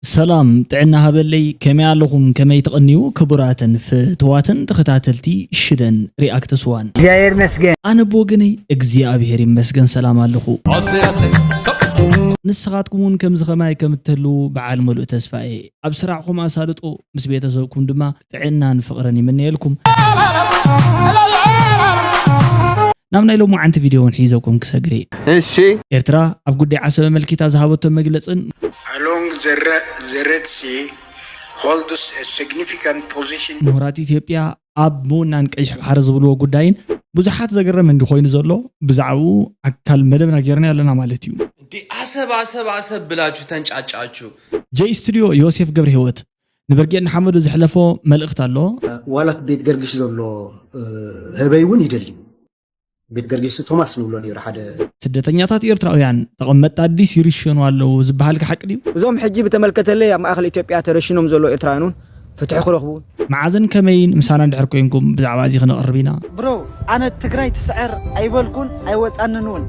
سلام تعنا هبلي كما لهم كما يتقنيو كبراتن في تواتن تختاتلتي شدن رياكت سوان እግዚአብሔር ይመስገን أنا بوغني እግዚአብሔር ይመስገን سلام አለኹ ንስኻትኩምን ከም ዝኸማይ ከም እትህሉ በዓል ሙሉእ ተስፋዬ ኣብ ስራዕኹም ኣሳልጦ ምስ ቤተሰብኩም ድማ ጥዕናን ፍቕርን ይምነየልኩም ናብ ናይ ሎሙ ዓንቲ ቪድዮ ሒዘኩም ክሰግሪ እሺ ኤርትራ ኣብ ጉዳይ ዓሰበ መልኪታ ዝሃበቶ መግለጽን along the Red Sea holds a significant position ምሁራት ኢትዮጵያ ኣብ ሙናን ቀይሕ ባሕሪ ዝብልዎ ጉዳይን ብዙሓት ዘገረም እንዲ ኮይኑ ዘሎ ብዛዕባኡ ኣካል መደብና ጌርና ያለና ማለት እዩ ዲ አሰብ ብላችሁ ተንጫጫችሁ ጄ ስቱዲዮ ዮሴፍ ገብረ ህይወት ንበርጌን ሓመዱ ዝሕለፎ መልእኽት ኣሎ ዋላክ ቤት ገርግሽ ዘሎ ህበይውን ይደሊ ቤት ገርግሽ ቶማስ ንብሎ ነይሩ ሓደ ስደተኛታት ኤርትራውያን ተቐመጥ አዲስ ይርሽኑ ኣለው ዝበሃል ከ ሓቂ ድዩ እዞም ሕጂ በተመልከተለ ኣብ ማእከል ኢትዮጵያ ተረሽኖም ዘሎ ኤርትራውያን ፍትሕ ክረኽቡ መዓዘን ከመይን ምሳና እንድሕር ኮይንኩም ብዛዕባ እዚ ክንቐርብ ኢና ብሮ ኣነ ትግራይ ትስዕር ኣይበልኩን ኣይወፃንንን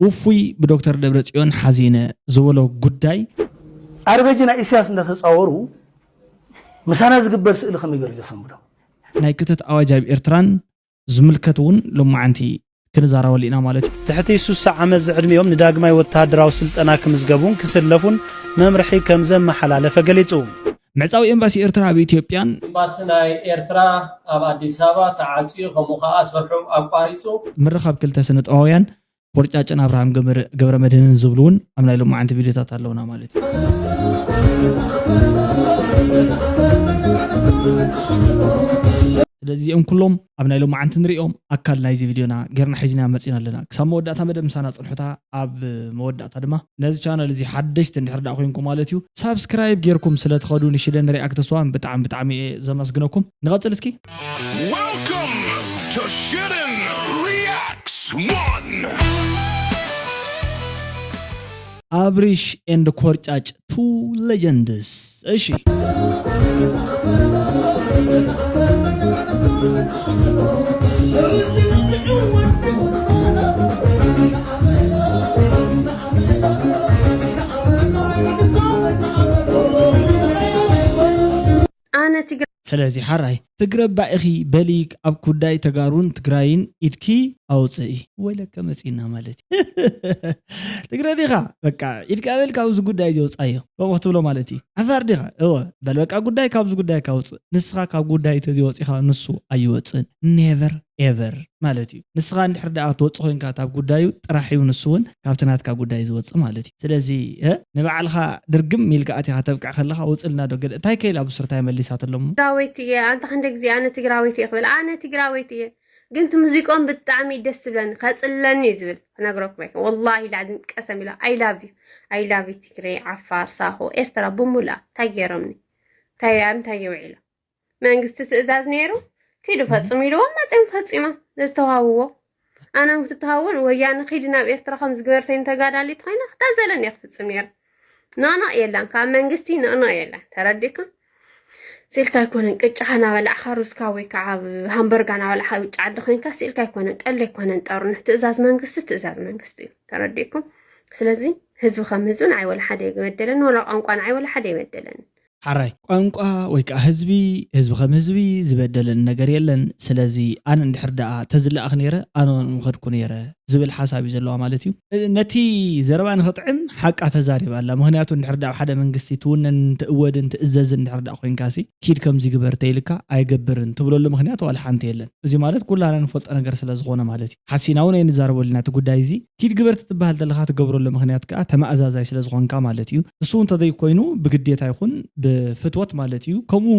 ውፉይ ብዶክተር ደብረጽዮን ሓዚነ ዝበሎ ጉዳይ አርበጅና ኢሳያስ እንደተጻወሩ ምሳና ዝግበር ስእሊ ከመይገር ይሰምዶ ናይ ክትት ኣዋጅ ኣብ ኤርትራን ዝምልከቱን ሎማዓንቲ ክንዛረበሉ ኢና ማለት እዩ ትሕቲ 60 ዓመት ዝዕድሚኦም ንዳግማይ ወተሃደራዊ ስልጠና ክምዝገቡን ክስለፉን መምርሒ ከም ዘመሓላለፈ ገሊጹ ምዕፃዊ ኤምባሲ ኤርትራ ኣብ ኢትዮጵያን ኤምባሲ ናይ ኤርትራ ኣብ አዲስ አበባ ተዓጽዩ ከምኡ ከዓ ሰርሑ ኣቋሪጹ ምርኻብ ክልተ ስነ-ጥበባውያን ፖርጫጭን አብርሃም ገብረ መድህንን ዝብሉን ኣብ ናይ ሎማዓንቲ ቪድዮታት ኣለውና ማለት እዩ ስለዚህ ኩሎም ኣብ ናይ ሎማዓንቲ ንሪኦም ኣካል ናይዚ ቪድዮና ጌርና ሒዝና መፂና ኣለና ክሳብ መወዳእታ መደብ ምሳና ፅንሑታ ኣብ መወዳእታ ድማ ነዚ ቻናል እዚ ሓደሽቲ እንድሕር ዳ ኮይንኩም ማለት እዩ ሳብስክራይብ ጌርኩም ስለትኸዱ ንሽደን ሪኣክት ስዋን ብጣዕሚ ዘመስግነኩም ንቐፅል እስኪ Welcome to Shidden Reacts 1 አብሪሽ ኤንድ ኮርጫጭ ቱ ሌጀንድስ እሺ ስለዚህ ሓራይ ትግረባ እኺ በሊክ ኣብ ኩዳይ ተጋሩን ትግራይን ኢድኪ ኣውፅኢ ወለከ መፂና ማለት ትግረ ዲኻ በቃ ኢድካ በልካ ኣብዚ ጉዳይ ዘውፃዮ ከምኡ ክትብሎ ማለት እዩ ዓፋር ዲኻ እወ በልበቃ ጉዳይ ካብዚ ጉዳይ ካውፅእ ንስኻ ካብ ጉዳይ ተዚወፂኻ ንሱ ኣይወፅን ኔቨር ኤቨር ማለት እዩ ንስኻ እንድሕር ዳኣ ትወፅእ ኮይንካ ኣብ ጉዳዩ ጥራሕ እዩ ንሱ እውን ካብቲ ናትካ ጉዳይ ዝወፅእ ማለት እዩ ስለዚ ንባዕልኻ ድርግም ሚልካ ኣቲኻ ተብቃዕ ከለኻ ውፅልና ዶ ገለ እንታይ ከይል ኣብ ስርታይ መሊሳት ኣሎሞ ትግራወይቲ እየ አንተ ክንደ ግዜ ኣነ ትግራወይቲ እየ ክብል ኣነ ትግራወይቲ እየ ግን እቲ ሙዚቃኦም ብጣዕሚ ደስ ዝብለኒ ከፅለኒ ዝብል ክነግረኩም ኣይከ ወላሂ ላዕድን ቀሰም ኢላ ኣይ ላቭ ትግራይ ዓፋር ሳሆ ኤርትራ ብሙላእ እንታይ ገይሮምኒ እንታይ የውዒሎ መንግስቲ ትእዛዝ ነይሩ كيدو فاطمي لو ما تم فاطمه زتوهاو انا متتهاون ويان خيد ናብ ኤርትራ ከም ዝገበርተኝ ተጋዳሊ ትኾይና ተዘለኒ ይፍጽም ነር ናና የላን ካብ መንግስቲ ናና የላን ተረዲካ ሲልካ ይኮነን ቅጫና በላዕኻ ሩስካ ወይ ከዓ ሃምበርጋና በላዕኻ ውጭ ዓዲ ኮይንካ ሲልካ ይኮነን ቀለ ይኮነን ጦርነት ትእዛዝ መንግስቲ እዩ ተረዲኩም ስለዚ ህዝብ ከም ህዝብን ኣይወላ ሓደ ይበደለን ወላ ቋንቋን ኣይወላ ሓደ ይበደለን ሓራይ ቋንቋ ወይ ከዓ ህዝቢ ከም ህዝቢ ዝበደለን ነገር የለን ስለዚ ኣነ እንድሕር ዳኣ ተዝላኣኽ ነይረ ኣነ ምኸድኩ ነይረ ዝብል ሓሳብ እዩ ዘለዋ ማለት እዩ ነቲ ዘረባ ንኽጥዕም ሓቃ ተዛሪባ ኣላ ምክንያቱ እንድሕር ዳኣ ሓደ መንግስቲ ትውነን ትእወድን ትእዘዝን እንድሕር ዳኣ ኮይንካሲ ኪድ ከምዚ ግበር ተይልካ ኣይገብርን ትብለሉ ምክንያት ዋላ ሓንቲ የለን እዚ ማለት ኩላና ንፈልጦ ነገር ስለ ዝኾነ ማለት እዩ ሓሲና እውን ንዛረበሉና እቲ ጉዳይ እዚ ኪድ ግበር ትበሃል ዘለካ ትገብረሉ ምክንያት ከዓ ተማእዛዛይ ስለ ዝኾንካ ማለት እዩ እሱ እንተዘይ ኮይኑ ብግዴታ ይኹን ብፍትወት ማለት እዩ ከምኡ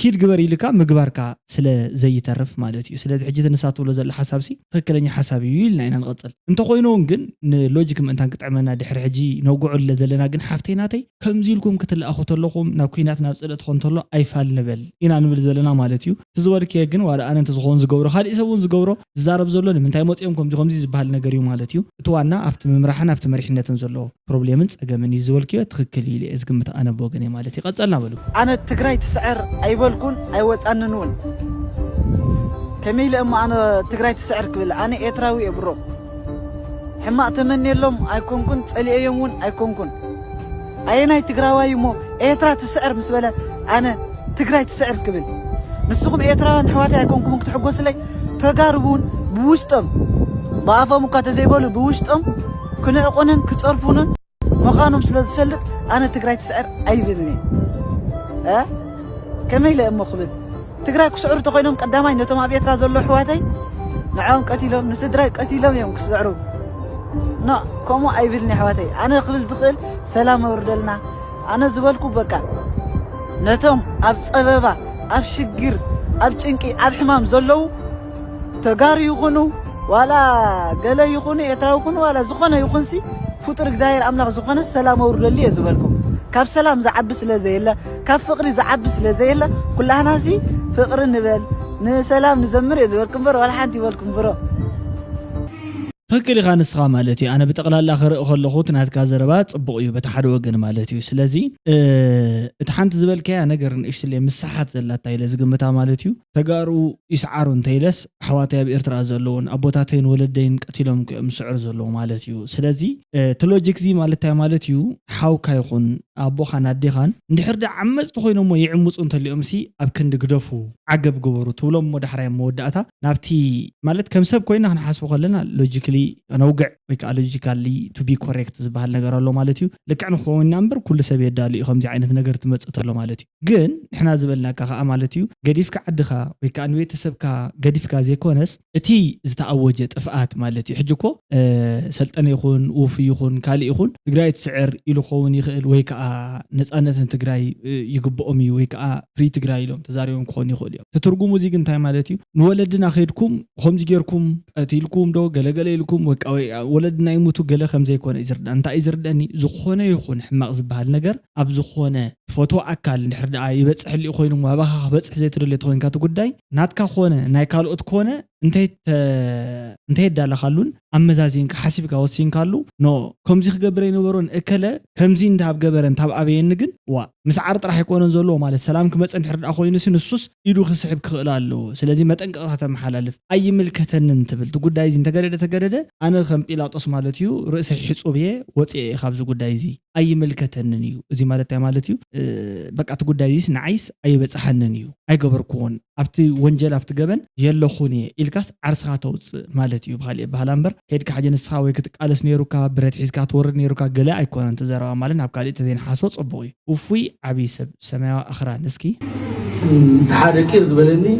ኪድ ግበር ኢልካ ምግባርካ ስለ ዘይተርፍ ማለት እዩ ስለዚ ሕጂ ተነሳት ብሎ ዘለ ሓሳብሲ ትክክለኛ ሓሳብ እዩ ኢልና ኢና ንቐፅል እንተኾይኖን ግን ንሎጂክ ምእንታን ክጥዕመና ድሕሪ ሕጂ ነውግዑለ ዘለና ግን ሓፍተይናተይ ከምዚ ኢልኩም ክትለኣኹ ተለኹም ናብ ኩናት ናብ ፅልእ ትኾን ተሎ ኣይፋል ንበል ኢና ንብል ዘለና ማለት እዩ ትዝበልክየ ግን ዋላ ኣነ እንተዝኾን ዝገብሮ ካልእ ሰብ እውን ዝገብሮ ዝዛረብ ዘሎ ንምንታይ መፅኦም ከምዚ ዝበሃል ነገር እዩ ማለት እዩ እቲ ዋና ኣብቲ ምምራሕን ኣብቲ መሪሕነትን ዘሎ ፕሮብሌምን ፀገምን እዩ ዝበልክዮ ትክክል ኢለ እየ ዝግምት ኣነ ብወገነ ማለት እዩ ቀፀልና በሉ ኣነ ትግራይ ትስዕር ኣይበልኩን ኣይወፃንን እውን كميل أما أنا تقرأت سعر كبل أنا إتراوي أبرو حما أتمنى لهم أيكون كنت ألي يومون أيكون كن أيناي تقراوي مو إيترا تسعر مسبلة أنا تقراي تسعر كبل نسخم إيترا نحواتي يكونكم تحقوس لي تقاربون بوشتم بافا مقاتا زي بولو بوشتم كنا عقونن كتصرفونن مخانم سلازفلت أنا تقراي تسعر أي بذني كما إلى أمو خبل تقراي كسعر تقينهم قدامي نتوم أبيترا زلو حواتي نعاهم قتيلهم نسدراي قتيلهم يوم كسعروا نا كومو أي بذني حواتي أنا قبل تقل سلام وردلنا أنا زبالكو بكا نتوم أب صبابا أب شقير أب چنكي أب حمام زلو تقاري يغنو ولا قلا يغنو يتراو يغنو ولا زخنا يغنسي فطرك زاير أملاق زخنا سلام وردلي زبالكو كاب سلام زعبس لزيلا كاب فقري زعبس لزيلا كلها ناسي فقر النبال نسلام نزمر يزبالكم برو ولا حانتي بالكم برو فكر غان اسقا مالتي انا بتقلال اخر خلخوت ناتكا زربات صبقيو بتحد وجن مالتي سلازي اتحنت زبلكيا ነገር ንእሽትለ مسحات ዘላታ ኢለ ዝግምታ ማለትዩ ተጋሩ ይስዓሩ እንተይለስ حواتي بኤርትራ ዘለውን አቦታተይን ወለደይን ቀቲሎም ምስዕር ዘለው ማለትዩ ስለዚ ተሎጂክ ዚ ማለታይ ማለትዩ ሓውካ ይኹን አቦኻን አዲኻን እንድሕርዳ ዓመጽ ኮይኖም ይዕምጹ እንተልዮም ሲ ኣብ ክንድ ግደፉ ዓገብ ግበሩ ትብሎም ወዳሕራይ መወዳእታ ናብቲ ማለት ከም ሰብ ኮይና ክንሓስብ ከለና ሎጂካሊ نوقع ويكالوجيكالي تو بي كوريكت زبال نغير الله مالتيو لك عن خوين نمبر كل سبي يدالي خمسي عينت نغير تمصت له مالتيو جن احنا زبلنا كا مالتيو غديفك عدخا ويكان ويتسبكا غديفكا زي كونس اتي زتعوجه طفات مالتيو حجكو سلطن يخون وفي يخون كالي يخون تግራይ تسعر يلو خون يخل ويكا نصانتن تግራይ يغبؤمي ويكا فري تግራይ لهم تزاريهم كون يخول يوم تترجمو زي انتي مالتيو نولدنا خيدكم خمس غيركم اتيلكم دو غلغليلكم ولدنا يموتوا قال خم زي كون إزرد أنت إزردني زخونة يخون حماق زبها النجر أب زخونة فوتو أكل نحرد عاي بس حلي يخوين وما بها بس حزيت اللي تخوين كاتو قداي ناتكا خونة نايكال أتكونة انتهيت دالا خالون أما زازين كحسب كوسين كالو نو كم زي خبرين وبرون أكله كم زين تاب جبرن تاب أبين نجن وا مسعرت راح يكون نزلوا مال السلام كمس نحرد أخوين نسي نصوص يدو خسحب خلالو سلازم ما تنقطع محل ألف أي ملكة ننتبل تقول دايزين تجرد أنا خم إلى تص مالتيو رئيس حصو بيه وطئ خابز قد دايزي أي ملكة ننيو زي مالتي مالتيو بقى تقول دايزيس نعيس أي بتصحن ننيو أي قبر كون أبتي وانجل أبتي جبن يلا خوني إلكاس عرسها توص مالتيو بخالي بهالامبر كيد كحاجة نسخاوي كتك ألس نيروكا بريت حزكات ورد نيروكا قلا أيكون أنت زاروا مالنا بكالي تدين حاسوت صبوي وفي عبي سماع أخرى نسكي تحركي زبلني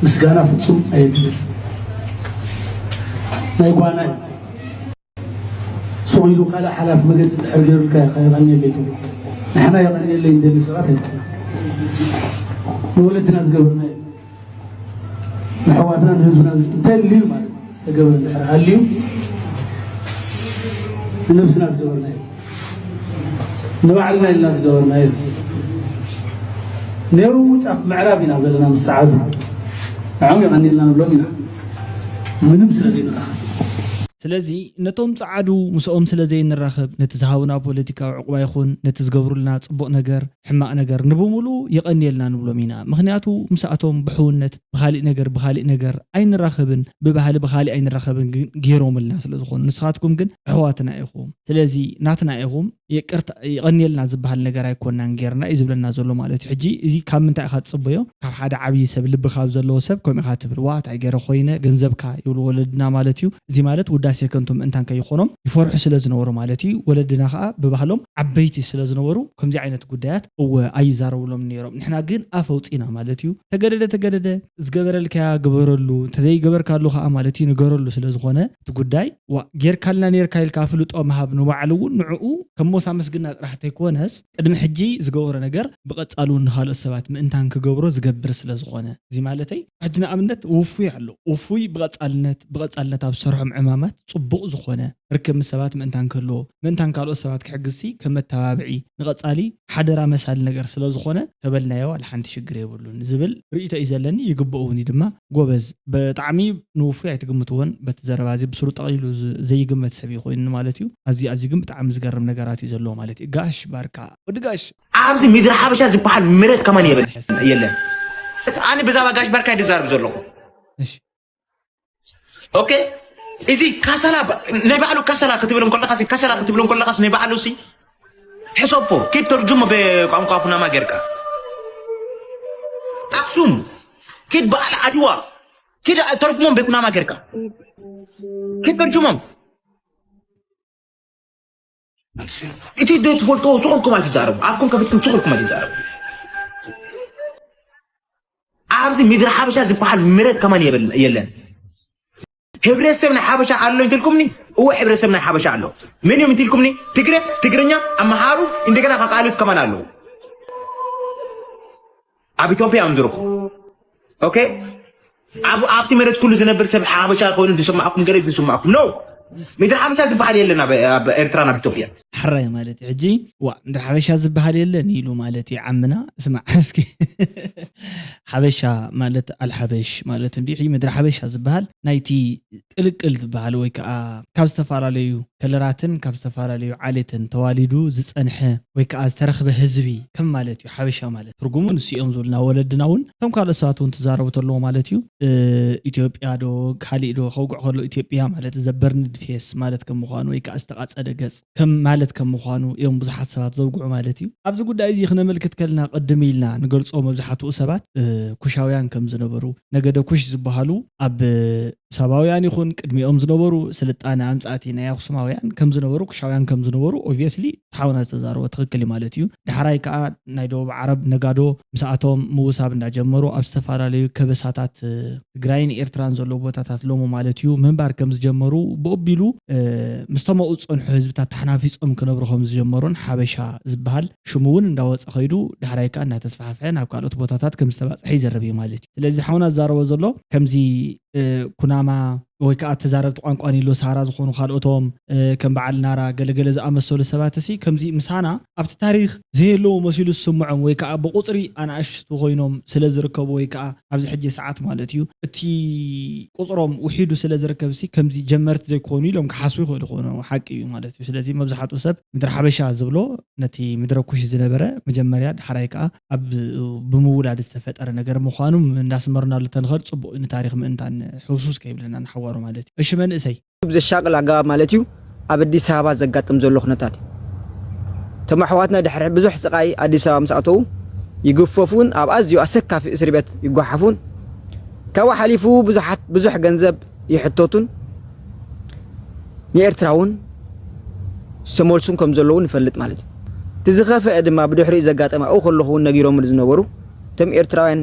مسجانا فتصوم أيدي ما يقوانا سويلو خلا حلاف مجد حرجرك خيراني بيتو نحنا يغني اللي عندنا سواتي نولدنا زقبرنا نحواتنا نهزبنا تلي ما استقبلنا هاليو نفسنا زقبرنا نوعلنا الناس زقبرنا نيرو تعرف معرابنا زلنا من السعادة عم يغني لنا بلومنا منم سلازينا سلازي نتوم صعدو مسؤوم سلازي نراخب نتزهاونا بوليتيكا عقبا يخون نتزقبرو لنا صبوق نجر حماق نجر نبومولو يقني لنا نبلو مينا مخنياتو مساعتهم بحونت بخالق نجر أين راخبن بخالي أين راخبن جيروم لنا سلازخون نسخاتكم جن حواتنا إخوم سلازي ناتنا إخوم يقني لنا زبها النجر يكون نجرنا إذا بلنا زلوا مالتي حجي إذا كم من تأخذ صبيه كف حدا عبي سب اللي بخاب زلوا سب كم يخاطب الوقت عجرا خوينا جنزبك يقول ولدنا مالتيو زي مالت وداسي كنتم أنتن كي يخونهم يفرح سلازنورو مالتي ولدنا خا ببحلهم عبيتي سلازنورو كم زي عينة قدات وأي زارو لهم نيرهم نحنا جن أفوتينا مالتيو تجرد زجبر الكيا جبرلو تذي جبر كارلو خا مالتي نجرلو سلازخونه تقداي وغير كلنا نير كايل كافلوت أو مهاب نوعلو نعو كم سامس قلنا راح تكون هس قدم حجي زجور نجر بقت قالون هال السبات من أنتن كجبره زجبر سلازخونه زي مالتي عندنا أمنت وفي علو وفي بقت قالنت بسرعة عمامات صبوق زخونه ركب السبات من أنتن كالو السبات كحجسي كم التوابعي نقص علي حدرا مسال نجر سلازخونه تبلنا يوا الحنت شجري يقولون زبل رئيته إزلني يجبؤوني دما جوبز بتعمي نوفي تقمتون بتزربازي بسرعة قليل زي جمت سبي خوين مالتيو أزي جمت عمز جرم نجاراتي زلوا مالتي قاش باركا ودقاش عابزي ميدر حبشة زي بحال مريت كمان يلا أنا بزاف قاش باركا ديزارب زلوا أوكي إذا كسلا نبعلو كسلا كتب لهم كل قاس كسلا كتب لهم كل قاس نبعلو سي حسبه كيف ترجمه بقنقا كنما غيركا اقسم كيف بقى العدوى كده ترجمهم بكنما غيركا كيف ترجمهم انتي دو تفولتو سوقكم ما تزاربوا عارفكم كيف سوقكم ما تزاربوا عارفين ميدر حبشه زبحال مرت كمان يلن ህብረተሰብና ሓበሻ አለው እንትልኩምኒ او ህብረተሰብና ሓበሻ አለው ምን ይም እንትልኩምኒ ትግረኛ አማሃሩ እንደገና ካቃሉት ከማን አለው አብ ኢትዮጵያ አንዝሩኩ ኦኬ አብቲ መረት ኩሉ ዝነብር ሰብ ሓበሻ ኮይኑ ዝሰማዕኩም ገረ ዝሰማዕኩም ኖ ምድር ሓበሻ ዝባሃል የለና በኤርትራና በኢትዮጵያ حراي مالتي حجي مدر حبشا زبحال يلن يلو مالتي عمنا اسمع اسكي حبشا مالت الحبش مالت اندي حي مدر حبشا زبحال نايتي قلقل زبحال وي كا كاب استفاراليو كلراتن كاب استفاراليو عاليتن تواليدو زصنح وي كا استرخبه حزبي كم مالتي حبشا مالت ترغمون سيوم زولنا ولدناون تم قال ساعتون تزاربتلو مالتيو ኢትዮጵያ ዶ ካሊ ዶ ኸውቁዕ ከሎ ኢትዮጵያ ማለት ዘበርን ድፌስ ማለት ከም ምዃኑ ወይ ከዓ ዝተቃጸደ ገጽ ከም ማለት ከም ምዃኑ እዮም ብዙሓት ሰባት ዘውግዑ ማለት እዩ ኣብዚ ጉዳይ እዚ ክነመልክት ከልና ቅድም ኢልና ንገልጾ መብዛሕትኡ ሰባት ኩሻውያን ከም ዝነበሩ ነገደ ኩሽ ዝበሃሉ ኣብ ሰባውያን ይኹን ቅድሚኦም ዝነበሩ ስልጣነ ኣምጻእቲ ናይ ኣኽሱማውያን ከም ዝነበሩ ኩሻውያን ከም ዝነበሩ ኦብቪየስሊ ተሓውና ዝተዛረበ ትክክል ማለት እዩ ድሕራይ ከዓ ናይ ደቡብ ዓረብ ነጋዶ ምስኣቶም ምውሳብ እንዳጀመሩ ኣብ ዝተፈላለዩ ከበሳታት ትግራይን ኤርትራን ዘሎ ቦታታት ሎሞ ማለት እዩ መንባር ከም ዝጀመሩ ብኦቢሉ ምስተመኡ ፀንሑ ህዝብታት ተሓናፊጾም ክነብሩ ከም ዝጀመሩን ሓበሻ ዝበሃል ሽሙ እውን እንዳወፀ ኸይዱ ድሕራይ ከዓ እናተስፋሕፍሐ ናብ ካልኦት ቦታታት ከም ዝተባፅሐ ይዘረብ እዩ ማለት እዩ ስለዚ ሓውና ዝዛረቦ ዘሎ ከምዚ ኩናማ ወይ ከዓ ተዛረብቲ ቋንቋን ኢሎ ሳራ ዝኾኑ ካልኦቶም ከም በዓል ናራ ገለገለ ዝኣመሰሉ ሰባት እሲ ከምዚ ምሳና ኣብቲ ታሪክ ዘየለዎ መሲሉ ዝስምዖም ወይ ከዓ ብቁፅሪ ኣናእሽቱ ኮይኖም ስለ ዝርከቡ ወይ ከዓ ኣብዚ ሕጂ ሰዓት ማለት እዩ እቲ ቁፅሮም ውሒዱ ስለ ዝርከብ እሲ ከምዚ ጀመርቲ ዘይኮኑ ኢሎም ክሓስቡ ይኽእሉ ኮይኑ ሓቂ እዩ ማለት እዩ ስለዚ መብዛሕትኡ ሰብ ምድሪ ሓበሻ ዝብሎ ነቲ ምድረ ኩሽ ዝነበረ መጀመርያ ድሕራይ ከዓ ኣብ ብምውላድ ዝተፈጠረ ነገር ምዃኑ እንዳስመርናሉ ተንኸድ ፅቡቅ ንታሪክ ምእንታን ሕሱስ ከይብለና ንሓዋሩ ማለት እዩ እሺ መንእሰይ ብዘሻቅል ኣገባብ ማለት እዩ ኣብ ኣዲስ ኣበባ ዘጋጥም ዘሎ ኩነታት ተም ኣሕዋትና ድሕሪ ብዙሕ ስቃይ ኣዲስ ኣበባ ምስኣተው ይግፈፉን ኣብ ኣዝዩ ኣሰካፊ እስር ቤት ይጓሓፉን ካብኡ ሓሊፉ ብዙሕ ገንዘብ ይሕተቱን ንኤርትራውን ዝተመልሱን ከም ዘለዉ ንፈልጥ ማለት እዩ ትዝኸፍአ ድማ ብድሕሪኡ ዘጋጠመ ኣብኡ ከለኹ ነጊሮም ዝነበሩ እቶም ኤርትራውያን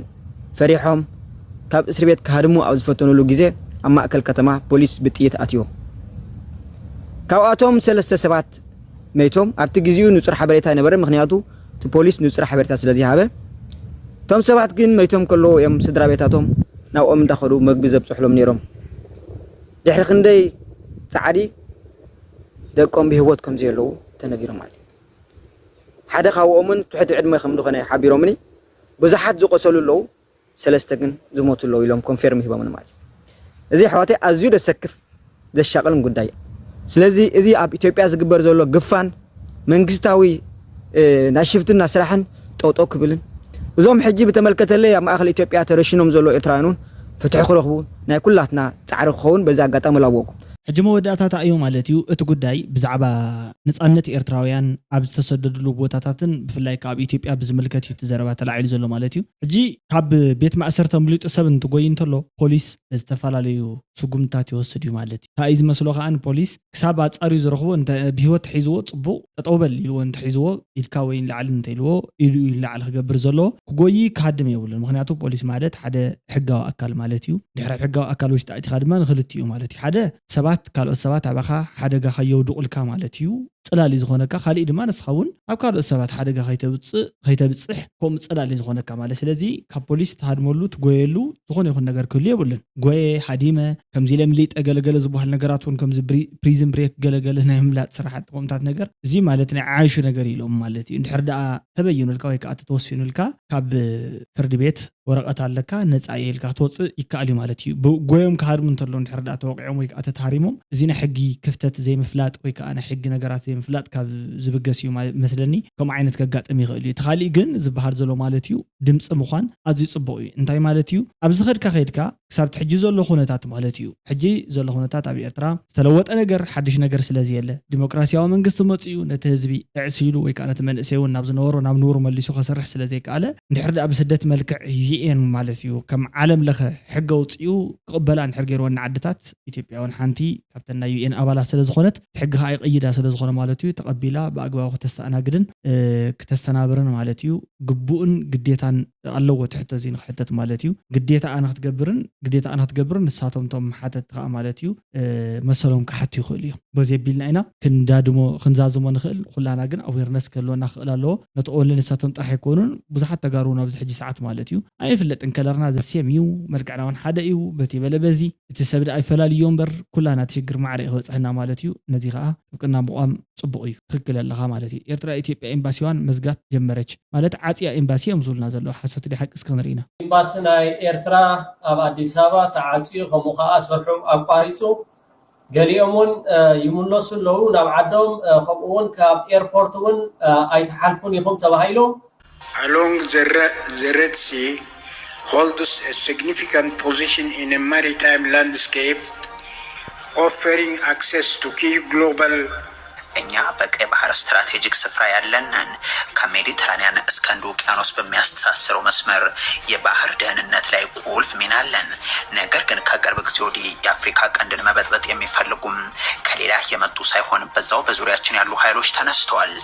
ፈሪሖም ካብ እስር ቤት ካድሙ ኣብ ዝፈተኑሉ ግዜ ኣብ ማእከል ከተማ ፖሊስ ብጥይት ኣትዮ ካብኣቶም 3 ሰባት መይቶም ኣብቲ ግዜኡ ንጹር ሓበሬታ ነበረ ምክንያቱ እቲ ፖሊስ ንጹር ሓበሬታ ስለ ዝሃበ እቶም ሰባት ግን መይቶም ከለዉ እዮም ስድራ ቤታቶም ናብኦም እንዳኸዱ መግቢ ዘብፅሕሎም ነይሮም ድሕሪ ክንደይ ፃዕዲ ደቆም ብህይወት ከም ዘየለዉ ተነጊሮም ማለት ሓደ ካብኦምን ትሕቲ ዕድመ ከም ዝኾነ ሓቢሮምኒ ብዙሓት ዝቆሰሉ ኣለዉ 3 ግን ዝሞቱ ኣለዉ ኢሎም ኮንፈርም ሂቦምኒ ማለት እዚ ሕዋቴ ኣዝዩ ደሰክፍ ዘሻቅልን ጉዳይ ስለዚ እዚ ኣብ ኢትዮጵያ ዝግበር ዘሎ ግፋን መንግስታዊ ናይ ሽፍትና ስራሕን ጠውጦ ክብልን እዞም ሕጂ ብተመልከተለይ ኣብ ማእከል ኢትዮጵያ ተረሽኖም ዘሎ ኤርትራውያን ፍትሒ ክረኽቡ ናይ ኩላትና ፃዕሪ ክኸውን በዚ ኣጋጣሚ ላወቁ ሕጂ መወዳእታታ እዩ ማለት እዩ እቲ ጉዳይ ብዛዕባ ነፃነት ኤርትራውያን ኣብ ዝተሰደድሉ ቦታታትን ብፍላይ ካብ ኢትዮጵያ ብዝምልከት እዩ ትዘረባ ተላዒሉ ዘሎ ማለት እዩ ሕጂ ካብ ቤት ማእሰርቲ ምሉጥ ሰብ እንትጎይ እንተሎ ፖሊስ ዝተፈላለዩ ስጉምታት ይወስድ እዩ ማለት እዩ እንታይ ዝመስሎ ከዓ ፖሊስ ክሳብ ኣፃሪዩ ዝረኽቦ ብሂወት ሒዝዎ ፅቡቅ ጠጠውበል ኢልዎ እንተሒዝዎ ኢልካ ወይ ንላዕሊ እንተኢልዎ ኢሉ ላዕሊ ክገብር ዘሎ ክጎይ ክሃድም የብሉን ምክንያቱ ፖሊስ ማለት ሓደ ሕጋዊ ኣካል ማለት እዩ ድሕሪ ሕጋዊ ኣካል ውሽጢ ኣቲኻ ድማ ንክልቲኡ ማለት እዩ ሓደ ሰባት ካልኦት ሰባት ኣባኻ ሓደጋ ከየውድቁልካ ማለት እዩ ጽላሊ ዝኾነካ ካልእ ድማ ንስኻውን ኣብ ካልኦት ሰባት ሓደጋ ከይተብፅሕ ከምኡ ጽላሊ ዝኾነካ ማለት ስለዚ ካብ ፖሊስ ተሃድመሉ ትጎየሉ ዝኾነ ይኹን ነገር ክህሉ የብሉን ጎየ ሓዲመ ከምዚ ለምሊጠ ገለገለ ዝበሃል ነገራት እውን ከምዚ ፕሪዝን ብሬክ ገለገለ ናይ ምላጥ ስራሕቲ ቆምታት ነገር እዚ ማለት ናይ ዓይሹ ነገር ኢሎም ማለት እዩ እንድሕር ደኣ ተበይኑልካ ወይ ከዓ ተወሲኑልካ ካብ ፍርዲ ቤት ወረቐት ኣለካ ነፃ የልካ ትወፅእ ይከኣል እዩ ማለት እዩ ጎዮም ክሃድሙ እንተሎ እንድሕር ደኣ ተወቂዖም ወይ ከዓ ተታሪሞም እዚ ናይ ሕጊ ክፍተት ዘይምፍላጥ ወይ ከዓ ናይ ሕጊ ነገራት ዘይምፍላጥ ካብ ዝብገስ እዩ መስለኒ ከምኡ ዓይነት ከጋጥም ይኽእል እዩ ተኻሊእ ግን ዝበሃል ዘሎ ማለት እዩ ድምፂ ምዃን ኣዝዩ ፅቡቅ እዩ እንታይ ማለት እዩ ኣብዚ ኸድካ ክሳብ ትሕጂ ዘሎ ኩነታት ማለት እዩ ሕጂ ዘሎ ኩነታት ኣብ ኤርትራ ዝተለወጠ ነገር ሓድሽ ነገር ስለዚ የለ ዲሞክራሲያዊ መንግስቲ መጽኡ ነቲ ህዝቢ እዕሲሉ ወይ ከዓ ነቲ መንእሰይ እውን ናብ ዝነበሮ ናብ ንብሩ መሊሱ ከሰርሕ ስለዘይከኣለ እንድሕር ዳኣ ብስደት መልክዕ ዩኤን ማለት እዩ ከም ዓለም ለኸ ሕገ ውፅኡ ክቕበላ እንድሕር ገይርወና ዓድታት ኢትዮጵያ እውን ሓንቲ ካብተን ናይ ዩኤን ኣባላት ስለዝኾነት ሕጊ ከዓ ይቕይዳ ስለዝኾነ ማለት እዩ ተቐቢላ ብኣግባቡ ከተስተኣናግድን ከተስተናብርን ማለት እዩ ግቡእን ግዴታን ኣለዎ ትሕቶ እዚ ንክሕተት ማለት እዩ ግዴታ ኣነ ክትገብርን ንሳቶም ቶም ሓተት ከዓ ማለት እዩ መሰሎም ክሓቱ ይኽእል እዮም በዚ ኣቢልና ኢና ክንዛዝሞ ንኽእል ኩላና ግን ኣዌርነስ ከለወና ክኽእል ኣለዎ ነቲ ኦንላይን ንሳቶም ጥራሕ ኣይኮኑን ብዙሓት ተጋሩ ኣብዚ ሕጂ ሰዓት ማለት እዩ ኣይፍለጥን ከለርና ዘስየም እዩ መልክዕና እውን ሓደ እዩ በቲ በለ በዚ እቲ ሰብ ኣይፈላልዮ እምበር ኩላና ትሽግር ማዕረ ይበፅሕና ማለት እዩ ነዚ ከዓ ጥብቅና ምቋም ፅቡቅ እዩ ትክክል ኣለኻ ማለት እዩ ኤርትራ ኢትዮጵያ ኤምባሲዋን መዝጋት ጀመረች ማለት ዓፅያ ኤምባሲ እዮም ዝብሉና ዘለዉ ሓሶት ዲ ሓቂ እስክንርኢና ኤምባሲ ናይ ኤርትራ ኣብ ኣዲስ ኣበባ ተዓፅዩ ከምኡ ከዓ ሰርሑ ኣቋሪፁ ገሊኦም እውን ይምለሱ ኣለዉ ናብ ዓዶም ከምኡ እውን ካብ ኤርፖርት እውን ኣይተሓልፉን ኢኹም ተባሂሎም along the Red Sea holds a significant position in a maritime landscape offering access to key global እኛ በቀይ ባህር ስትራቴጂክ ስፍራ ያለንን ከሜዲትራኒያን እስከ ህንድ ውቅያኖስ በሚያስተሳስረው መስመር የባህር ደህንነት ላይ ቁልፍ ሚና አለን። ነገር ግን ከቅርብ ጊዜ ወዲህ የአፍሪካ ቀንድን መበጥበጥ የሚፈልጉም ከሌላ የመጡ ሳይሆን በዛው በዙሪያችን ያሉ ኃይሎች ተነስተዋል።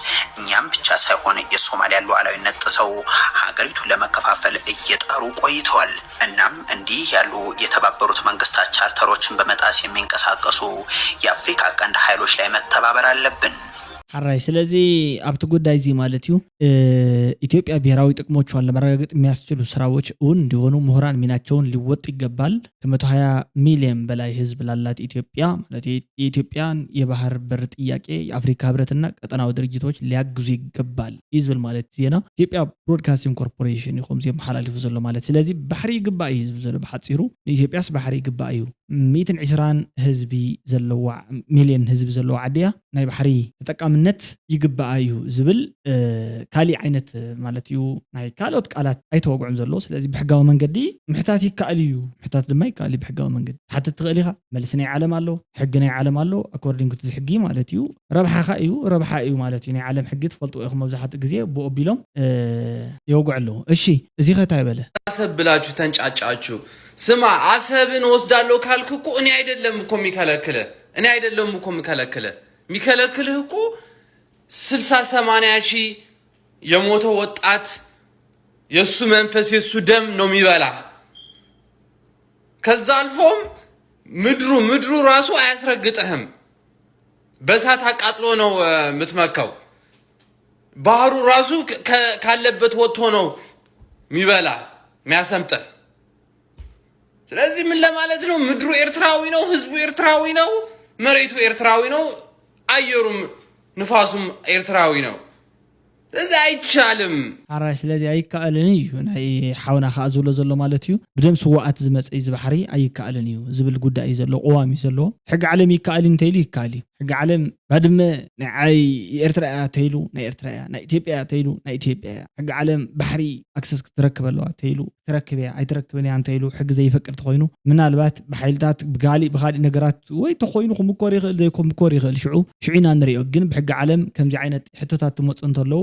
እኛም ብቻ ሳይሆን የሶማሊያ ሉዓላዊነት ጥሰው ሀገሪቱን ለመከፋፈል እየጣሩ ቆይተዋል። እናም እንዲህ ያሉ የተባበሩት መንግስታት ቻርተሮችን በመጣስ የሚንቀሳቀሱ የአፍሪካ ቀንድ ኃይሎች ላይ መተባበር አለብን። حراي ስለዚህ ኣብቲ ጉዳይ እዚ ማለት እዩ ኢትዮጵያ ብሔራዊ ጥቅሞቿን ለማረጋገጥ የሚያስችሉ ስራዎች እውን እንዲሆኑ ምሁራን ሚናቸውን ሊወጡ ይገባል። ከ120 ሚሊዮን በላይ ህዝብ ላላት ኢትዮጵያ ማለት የኢትዮጵያን የባህር በር ጥያቄ የአፍሪካ ህብረትና ቀጠናዊ ድርጅቶች ሊያግዙ ይገባል ይዝብል ማለት ዜና ኢትዮጵያ ብሮድካስቲንግ ኮርፖሬሽን ይቆም ዜም ሓላልፉ ዘሎ ማለት ስለዚህ ባህሪ ይግባእ ህዝብ ዘሎ በሓፂሩ ኢትዮጵያስ ባህሪ ይግባእ እዩ 120 ህዝቢ ዘለዋ ሚሊዮን ህዝቢ ዘለዋ ዓድያ ናይ ባህሪ ተጠቃምነት ይግባእ እዩ ዝብል ካሊ ዓይነት ማለት እዩ ናይ ካልኦት ቃላት ኣይተወግዑን ዘሎ ስለዚህ ብሕጋዊ መንገዲ ምሕታት ይካኣል እዩ ምሕታት ድማ ይካኣል ብሕጋዊ መንገዲ ሓተ ትኽእል ኢኻ መልሲ ናይ ዓለም ኣሎ ሕጊ ናይ ዓለም ኣሎ ኣኮርዲንግ ቱ ሕጊ ማለት እዩ ረብሓኻ እዩ ረብሓ እዩ ማለት እዩ ናይ ዓለም ሕጊ ትፈልጡ ኢኹም መብዛሕትኡ ግዜ ብኦቢሎም ይወግዑ ኣለዉ እሺ እዚ ኸታ ይበለ አሰብ ብላችሁ ተንጫጫችሁ ስማ አሰብን ወስዳለሁ ካልክ እኮ እኔ አይደለም እኮ የሚከለክልህ እኮ 60-80 ሺህ የሞተው ወጣት የሱ መንፈስ የሱ ደም ነው የሚበላ ከዛ አልፎም ምድሩ ራሱ አያስረግጥህም በሳት አቃጥሎ ነው የምትመካው ባህሩ ራሱ ካለበት ወጥቶ ነው የሚበላ የሚያሰምጥህ ስለዚህ ምን ለማለት ነው ምድሩ ኤርትራዊ ነው ህዝቡ ኤርትራዊ ነው መሬቱ ኤርትራዊ ነው አየሩም ንፋሱም ኤርትራዊ ነው ስለዚህ አይቻልም ሓራይ ስለዚህ አይካኣልን እዩ ናይ ሓውና ካዝብሎ ዘሎ ማለት እዩ ብደም ስዋኣት ዝመጽእ ዝባሕሪ አይካኣልን እዩ ዝብል ጉዳይ ዘሎ ቆዋሚ ዘሎ ሕጊ ዓለም ይካኣልን እንተይሉ ይካኣል ሕጊ ዓለም ባድመ ናይ ኤርትራ ተይሉ ናይ ኤርትራ ናይ ኢትዮጵያ ተይሉ ናይ ኢትዮጵያ ሕጊ ዓለም ባሕሪ ኣክሰስ ክትረክብ ኣለዋ ተይሉ ትረክብያ ኣይትረክብን ያን ተይሉ ሕጊ ዘይፈቅድ ተኮይኑ ምናልባት ብሓይልታት ብኻሊእ ነገራት ወይ ተኮይኑ ክምኮር ይኽእል ዘይክምኮር ይኽእል ሽዑና ንሪኦ ግን ብሕጊ ዓለም ከምዚ ዓይነት ሕቶታት ትመፅእ እንተለዉ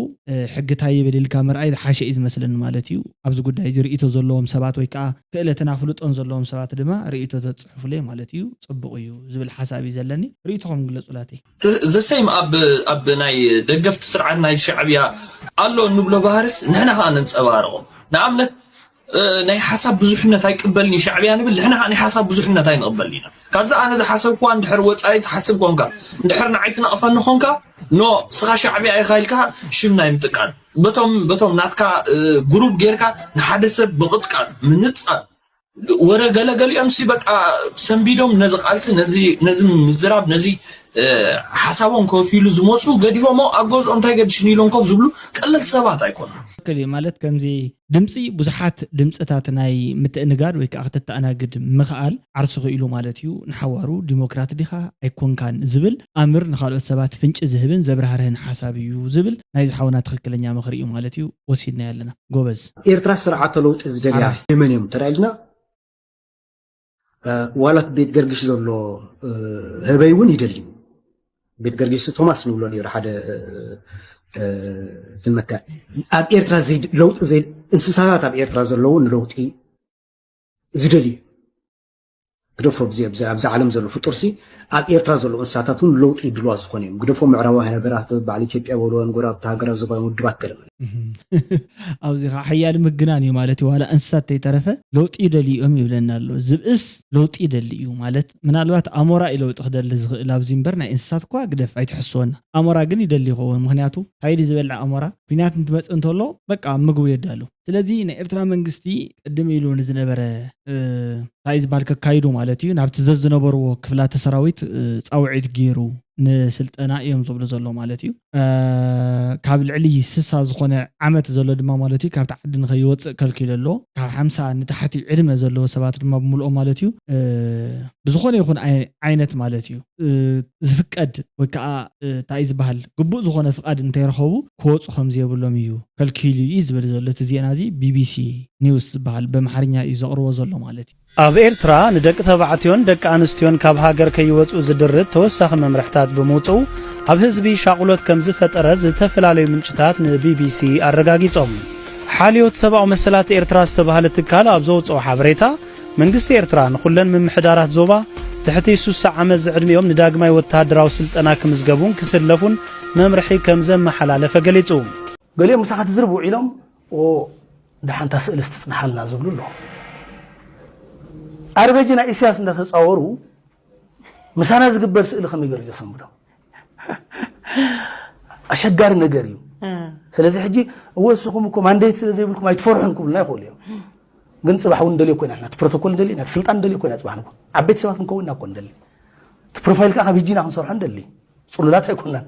ሕጊታይ ይበልልካ ምርኣይ ሓሸ እዩ ዝመስለኒ ማለት እዩ ኣብዚ ጉዳይ እዚ ርእይቶ ዘለዎም ሰባት ወይ ከዓ ክእለትን ኣፍልጦን ዘለዎም ሰባት ድማ ርእይቶ ተፅሕፉለ ማለት እዩ ፅቡቅ እዩ ዝብል ሓሳብ እዩ ዘለኒ ርእይቶኹም ግለፁላተይ ዘሰይም ኣብ ናይ ደገፍቲ ስርዓት ናይ ሻዕብያ ኣሎ እንብሎ ባህርስ ንሕና ከዓ ነንፀባርቆ ንኣብነት ናይ ሓሳብ ብዙሕነት ኣይቅበልኒ ሻዕብያ ንብል ንሕና ከዓ ናይ ሓሳብ ብዙሕነት ኣይንቕበልኒ ኢና ካብዚ ኣነ ዝሓሰብኳ እንድሕር ወፃኢ ትሓስብ ኮንካ እንድሕር ንዓይቲ ነቕፈኒ ኮንካ ኖ ስኻ ሻዕብያ ኢኻ ኢልካ ሽም ናይ ምጥቃል በቶም ናትካ ግሩፕ ጌርካ ንሓደ ሰብ ብቕጥቃጥ ምንፃር ወረ ገለገሊኦም ሲ በቃ ሰንቢዶም ነዚ ቃልሲ ነዚ ምዝራብ ነዚ ሓሳቦም ከፊሉ ዝመፁ ገዲፎሞ ኣብ ገዝኦም እንታይ ገድሽን ኢሎም ኮፍ ዝብሉ ቀለልቲ ሰባት ኣይኮኑን ከሊ ማለት ከምዚ ድምፂ ብዙሓት ድምፅታት ናይ ምትእንጋድ ወይ ከዓ ክትተኣናግድ ምኽኣል ዓርሱ ክኢሉ ማለት እዩ ንሓዋሩ ዲሞክራት ዲኻ ኣይኮንካን ዝብል ኣምር ንኻልኦት ሰባት ፍንጭ ዝህብን ዘብራህርህን ሓሳብ እዩ ዝብል ናይ ዝሓውና ትክክለኛ ምኽሪ እዩ ማለት እዩ ወሲድና ያለና ጎበዝ ኤርትራ ስርዓተ ለውጢ ዝደልያ የመን እዮም ተራኢልና ዋላት ቤት ገርግሽ ዘሎ ህበይ እውን ይደሊ ቤት ገርግሽ ቶማስ ንብሎ ነይሩ ሓደ المكان اب ايرترا زيد لوط زيد انسسات اب ايرترا زلو نلوطي زدلي غدفو بزي عالم زلو فطرسي اب ايرترا زلو انسساتاتون لوطي دلوا زخونيم غدفو معراوا هنبرات بعد ኢትዮጵያ ወሎን ጎራብ ታገራ ዘባይ ውድባት ከለም ኣብዚ ሓያል ምግናን እዩ ማለት ዋላ እንስሳት ተይተረፈ ለውጥ ይደልዮም ይብለናል ዝብእስ ለውጥ ይደልዩ ማለት ምናልባት አሞራ ይለውጥ ክደል ዝኽእል ኣብዚ እምበር ናይ እንስሳት ኳ ግደፍ ኣይትሕስወና አሞራ ግን ይደሊ ይኸውን ምክንያቱ ሃይዲ ዝበልዕ አሞራ ቢናት እንትመጽ እንተሎ በቃ ምግቡ ይዳሉ ስለዚ ናይ ኤርትራ መንግስቲ ቅድም ኢሉ ንዝነበረ ታይዝ ባልከ ካይዱ ማለት እዩ ናብቲ ዘዝነበርዎ ክፍላተ ሰራዊት ጻውዒት ገይሩ ንስልጠና እዮም ዝብሉ ዘሎ ማለት እዩ ካብ ልዕሊ 60 ዝኾነ ዓመት ዘሎ ድማ ማለት እዩ ካብ ተዓዲ ንኸይወፅእ ከልኪለሎ ካብ 50 ንታሕቲ ዕድመ ዘሎ ሰባት ድማ ብምልኦ ማለት እዩ ብዝኾነ ይኹን ዓይነት ማለት እዩ ዝፍቀድ ወይ ከዓ ታይ ዝበሃል ግቡእ ዝኾነ ፍቃድ እንተይረኸቡ ክወፁ ከምዚ የብሎም እዩ ከልኪሉ እዩ ዝብል ዘሎ እቲ ዜና እዚ ቢቢሲ ኒውስ ዝበሃል በአምሓርኛ እዩ ዘቕርቦ ዘሎ ማለት እዩ ኣብ ኤርትራ ንደቂ ተባዕትዮን ደቂ ኣንስትዮን ካብ ሃገር ከይወፁ ዝድርት ተወሳኺ መምርሕታት ብምውፅኡ ኣብ ህዝቢ ሻቁሎት ከም ዝፈጠረ ዝተፈላለዩ ምንጭታት ንቢቢሲ ኣረጋጊጾም ሓልዮት ሰብኣዊ መሰላት ኤርትራ ዝተባሃለ ትካል ኣብ ዘውፅኦ ሓበሬታ መንግስቲ ኤርትራ ንኹለን ምምሕዳራት ዞባ ትሕቲ 60 ዓመት ዝዕድሚኦም ንዳግማይ ወተሃደራዊ ስልጠና ክምዝገቡን ክስለፉን መምርሒ ከም ዘመሓላለፈ ገሊጹ ገሊኦም ምሳሓት ዝርብው ኢሎም ደሓንታ ስእሊ ስትጽናሓልና ዝብሉ ኣሎ አርበጅና ኢሳያስ እንደተጻወሩ ምሳና ዝግበር ስእሊ ከመይ ገሩ ዘሰምዶ አሸጋሪ ነገር እዩ ስለዚህ ሕጂ ወስኹም እኮ ማንዴት ስለዘይብልኩም አይትፈርሑን ኩልና ይቆል እዩ ግን ጽባሕ ወንደል ይኮይና ናት ፕሮቶኮል እንደል ናት ስልጣን እንደል ይኮይና ጽባሕንኩ አቤት ሰባትም ከውና እኮ እንደል ፕሮፋይል ካ ቢጂና ክንሰርሑ እንደል ጽሉላት አይኮናን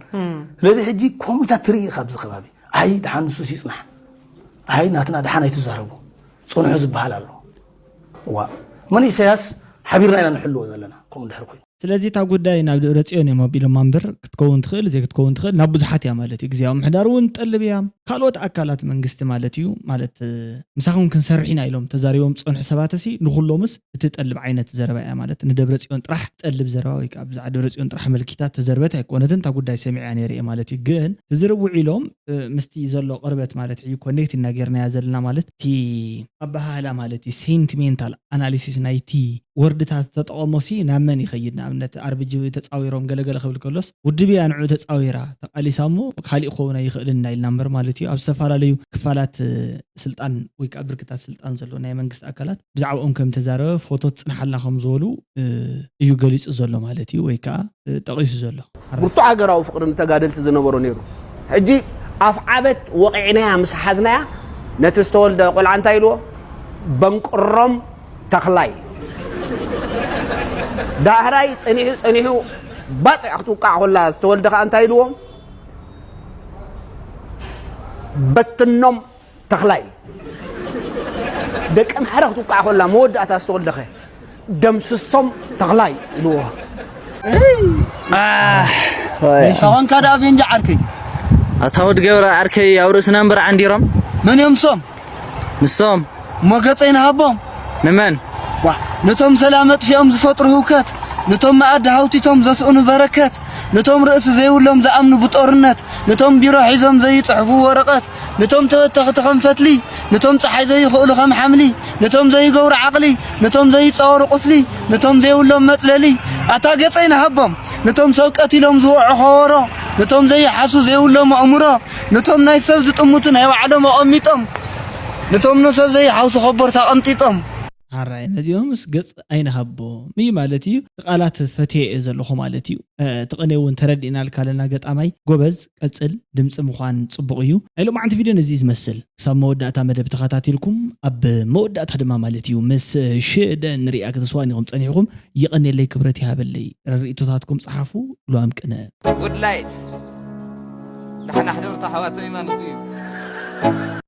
ስለዚህ ሕጂ ኮሚታ ትርኢ ካብ ዝኸባቢ አይ ደሓንሱ ሲጽናሕ አይ ናትና ደሓና ይትዛረቡ ጽኑሕ ዝባሃል ኣሎ ዋ من إساس حبيرنا إلى نحلو زلنا كم نحرقه ስለዚህ ታ ጉዳይ ናብ ደብረ ጽዮን የማቢሎ ማንበር ክትከውን ትኽእል ዘይ ክትከውን ትኽእል ናብ ብዙሓት ያ ማለት እዩግዚያው ምሕዳሩን ጠልብያ ካልኦት አካላት መንግስቲ ማለት እዩ ማለት ምሳኹም ክንሰርሒና ኢሎም ተዛሪቦም ጽንሕ ሰባተሲ ንኹሎምስ እትጠልብ ዓይነት ዘረባ ያ ማለት ንደብረ ጽዮን ጥራሕ ጠልብ ዘረባ ወይ ካብ ብዛዕባ ደብረ ጽዮን ጥራሕ መልኪታት ተዘርበት ኣይኮነትን ታ ጉዳይ ሰሚዓ ነይረ ማለት እዩ ግን ዝርቡ ኢሎም ምስቲ ዘሎ ቅርበት ማለት እዩ ኮኔክት እናገርና ያዘልና ማለት ቲ አባሃላ ማለት እዩ ሴንቲሜንታል አናሊሲስ ናይቲ ወርድታት ተጠቆሞሲ ናመን ይኸይድና ኣብነት አርብጂ ተጻዊሮም ገለገለ ክብል ከሎስ ውድብያ ንዑ ተጻዊራ ተቃሊሳሞ ካሊእ ኾውና ይኽእልና ኢልና እምበር ማለት እዩ ኣብ ዝተፈላለዩ ክፋላት ስልጣን ወይ ከዓ ብርክታት ስልጣን ዘሎ ናይ መንግስቲ አካላት ብዛዕባኦም ከም ተዛረበ ፎቶ ጽንሓልና ከም ዝበሉ እዩ ገሊጹ ዘሎ ማለት እዩ ወይ ከዓ ጠቂሱ ዘሎ ብርቱ ሃገራዊ ፍቅርን ተጋደልቲ ዝነበሩ ነይሩ ሕጂ ኣፍ ዓበት ወቂዕናያ ምስ ሓዝናያ ነቲ ዝተወልደ ቆልዓ እንታይ ኢልዎ በንቅሮም ተኽላይ ዳህራይ ጽኒሑ ባጽዕ ክትውቃዕ ኮላ ዝተወልደ ኸ እንታይ ኢልዎም በትኖም ተኽላይ ደቂ ኣምሓራ ክትውቃዕ ኮላ መወዳእታ ዝተወልደ ኸ ደምስሶም ተኽላይ ኢልዎ ሸኾንካ ዳ ቤንጃ ዓርከይ ኣታውድ ገብረ ዓርከይ ኣብ ርእስና እምበር ዓንዲሮም መን እዮም ሶም ንሶም ሞገፀይና ሃቦም ንመን ነቶም ሰላም መጥፊኦም ዝፈጥሩ ህውከት ነቶም ማዕድ ሃውቲቶም ዘስኡኑ በረከት ነቶም ርእሲ ዘይብሎም ዝኣምኑ ብጦርነት ነቶም ቢሮ ሒዞም ዘይጽሕፉ ወረቐት ነቶም ተወተኽቲ ከም ፈትሊ ነቶም ፀሓይ ዘይኽእሉ ከም ሓምሊ ነቶም ዘይገብሩ ዓቕሊ ነቶም ዘይፀወሩ ቁስሊ ነቶም ዘይብሎም መጽለሊ ኣታ ገፀይና ሃቦም ነቶም ሰብ ቀቲሎም ዝውዑ ኸወሮ ነቶም ዘይሓሱ ዘይብሎም ኣእምሮ ነቶም ናይ ሰብ ዝጥሙቱ ናይ ባዕሎም ኣቐሚጦም ነቶም ነሰብ ዘይሓውሱ ኸበርታ ቀንጢጦም አራይ ነዚኦምስ ገጽ አይነ ሃቦ ሚ ማለት እዩ ቃላት ፈትየ ዘለኹ ማለት እዩ ተቀነውን ተረዲናል ካለና ገጣማይ ጎበዝ ቀጽል ድምጽ ምዃን ጽቡቕ እዩ አይሎ ማዕንቲ ቪድዮ ነዚ ዝመስል ሳብ መወዳእታ መደብ ተኸታተልኩም ኣብ መወዳእታ ድማ ማለት እዩ ምስ ሽደን ሪአክት ስዋኒኹም ጸኒሕኩም ይቀነለይ ክብረት ይሃበለይ ርኢቶታትኩም ጽሓፉ ሉአም ቅነ ጉድ ላይት ደሕና ሕድርታ ሓዋተይ ማለት እዩ